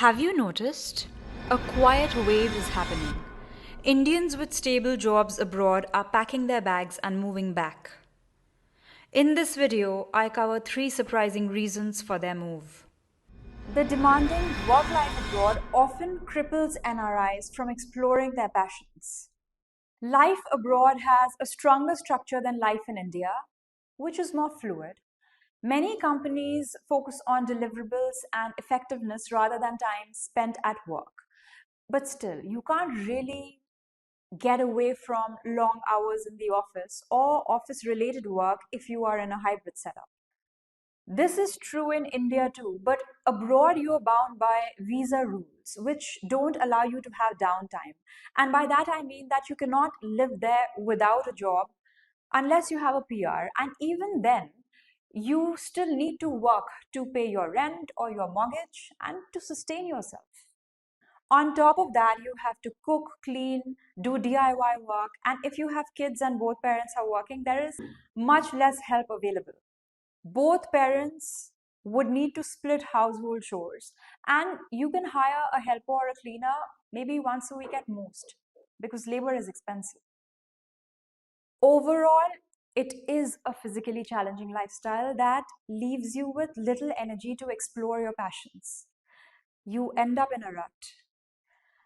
Have you noticed? A quiet wave is happening. Indians with stable jobs abroad are packing their bags and moving back. In this video, I cover 3 surprising reasons for their move. The demanding work life abroad often cripples NRIs from exploring their passions. Life abroad has a stronger structure than life in India, which is more fluid. Many companies focus on deliverables and effectiveness rather than time spent at work. But still, you can't really get away from long hours in the office or office related work if you are in a hybrid setup. This is true in India too, but abroad you are bound by visa rules, which don't allow you to have downtime. And by that I mean that you cannot live there without a job unless you have a PR. And even then, you still need to work to pay your rent or your mortgage and to sustain yourself. On top of that, you have to cook, clean, do DIY work, and if you have kids and both parents are working, there is much less help available. Both parents would need to split household chores, and you can hire a helper or a cleaner maybe once a week at most because labor is expensive. Overall, it is a physically challenging lifestyle that leaves you with little energy to explore your passions. You end up in a rut.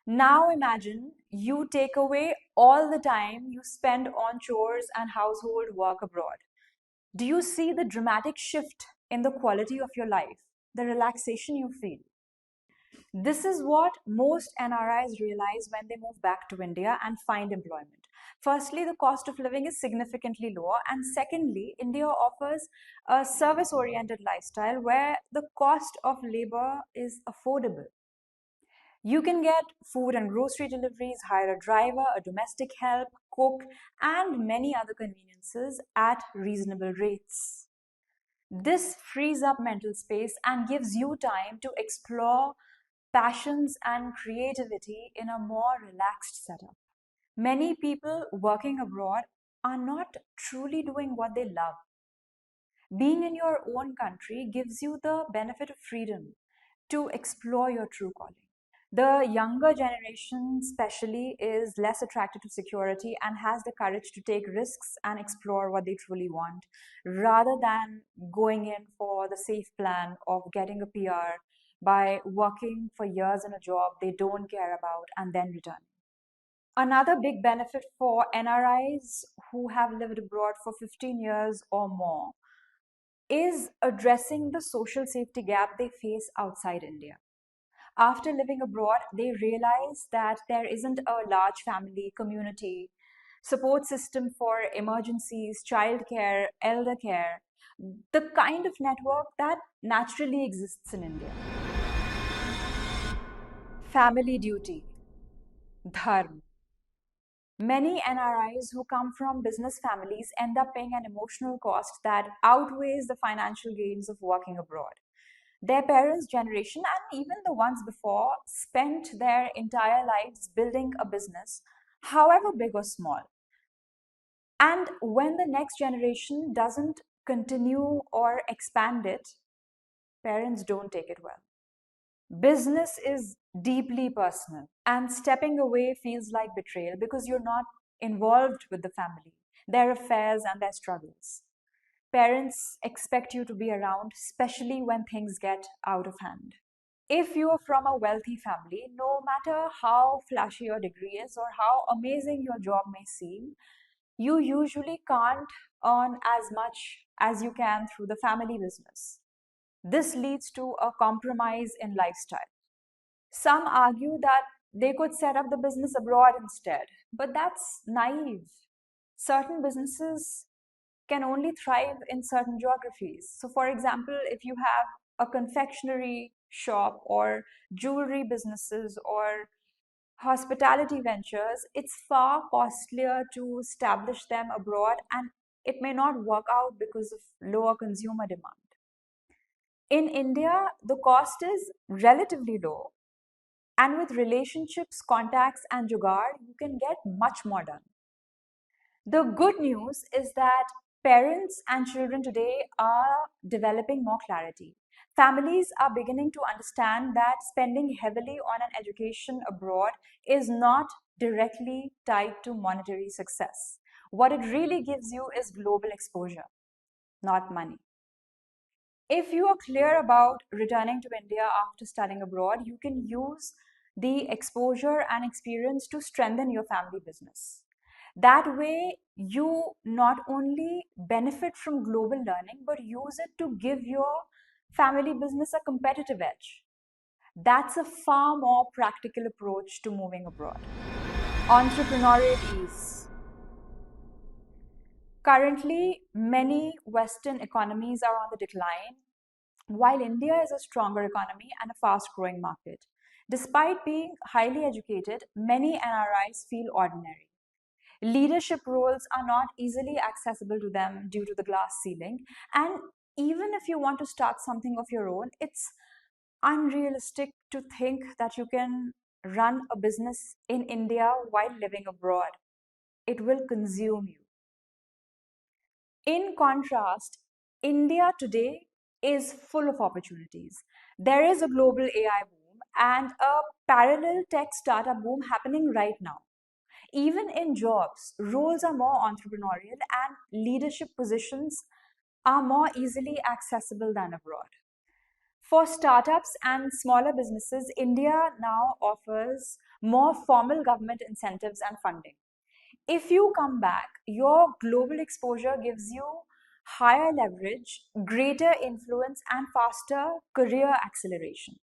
Now imagine you take away all the time you spend on chores and household work abroad. Do you see the dramatic shift in the quality of your life, the relaxation you feel? This is what most NRIs realize when they move back to India and find employment. Firstly, the cost of living is significantly lower, and secondly, India offers a service oriented lifestyle where the cost of labor is affordable. You can get food and grocery deliveries, hire a driver, a domestic help, cook, and many other conveniences at reasonable rates. This frees up mental space and gives you time to explore passions and creativity in a more relaxed setup. Many people working abroad are not truly doing what they love. Being in your own country gives you the benefit of freedom to explore your true calling. The younger generation, especially, is less attracted to security and has the courage to take risks and explore what they truly want rather than going in for the safe plan of getting a PR by working for years in a job they don't care about and then returning. Another big benefit for NRIs who have lived abroad for 15 years or more is addressing the social safety gap they face outside India. After living abroad, they realize that there isn't a large family, community, support system for emergencies, childcare, elder care, the kind of network that naturally exists in India. Family duty, dharma. Many NRIs who come from business families end up paying an emotional cost that outweighs the financial gains of working abroad. Their parents' generation and even the ones before spent their entire lives building a business, however big or small. And when the next generation doesn't continue or expand it, parents don't take it well. Business is deeply personal, and stepping away feels like betrayal because you're not involved with the family, their affairs, and their struggles. Parents expect you to be around, especially when things get out of hand. If you're from a wealthy family, no matter how flashy your degree is or how amazing your job may seem, you usually can't earn as much as you can through the family business. This leads to a compromise in lifestyle. Some argue that they could set up the business abroad instead, but that's naive. Certain businesses can only thrive in certain geographies. So, for example, if you have a confectionery shop or jewelry businesses or hospitality ventures, it's far costlier to establish them abroad and it may not work out because of lower consumer demand. In India, the cost is relatively low, and with relationships, contacts, and jugaad, you can get much more done. The good news is that parents and children today are developing more clarity. families are beginning to understand that spending heavily on an education abroad is not directly tied to monetary success. What it really gives you is global exposure, not money. If you are clear about returning to India after studying abroad, you can use the exposure and experience to strengthen your family business. That way, you not only benefit from global learning, but use it to give your family business a competitive edge. That's a far more practical approach to moving abroad. Entrepreneurial ease. Currently, many Western economies are on the decline, while India is a stronger economy and a fast growing market. Despite being highly educated, many NRIs feel ordinary. Leadership roles are not easily accessible to them due to the glass ceiling. And even if you want to start something of your own, it's unrealistic to think that you can run a business in India while living abroad. It will consume you. In contrast, India today is full of opportunities. There is a global AI boom and a parallel tech startup boom happening right now. Even in jobs, roles are more entrepreneurial and leadership positions are more easily accessible than abroad. For startups and smaller businesses, India now offers more formal government incentives and funding. If you come back, your global exposure gives you higher leverage, greater influence, and faster career acceleration.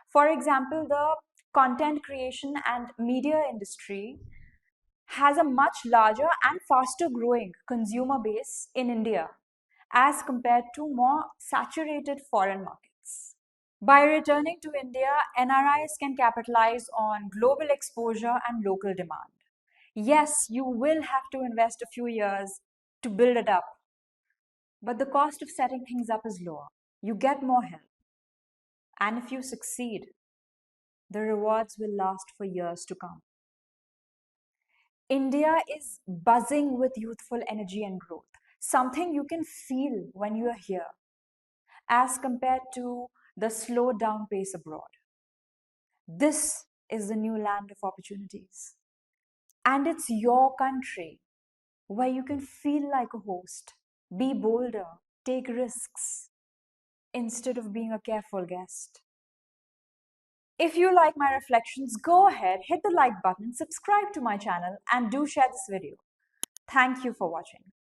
For example, the content creation and media industry has a much larger and faster growing consumer base in India as compared to more saturated foreign markets. By returning to India, NRIs can capitalize on global exposure and local demand. Yes, you will have to invest a few years to build it up, but the cost of setting things up is lower. You get more help. And if you succeed, the rewards will last for years to come. India is buzzing with youthful energy and growth, something you can feel when you are here, as compared to the slowed down pace abroad. This is the new land of opportunities. And it's your country where you can feel like a host, be bolder, take risks, instead of being a careful guest. If you like my reflections, go ahead, hit the like button, subscribe to my channel, and do share this video. Thank you for watching.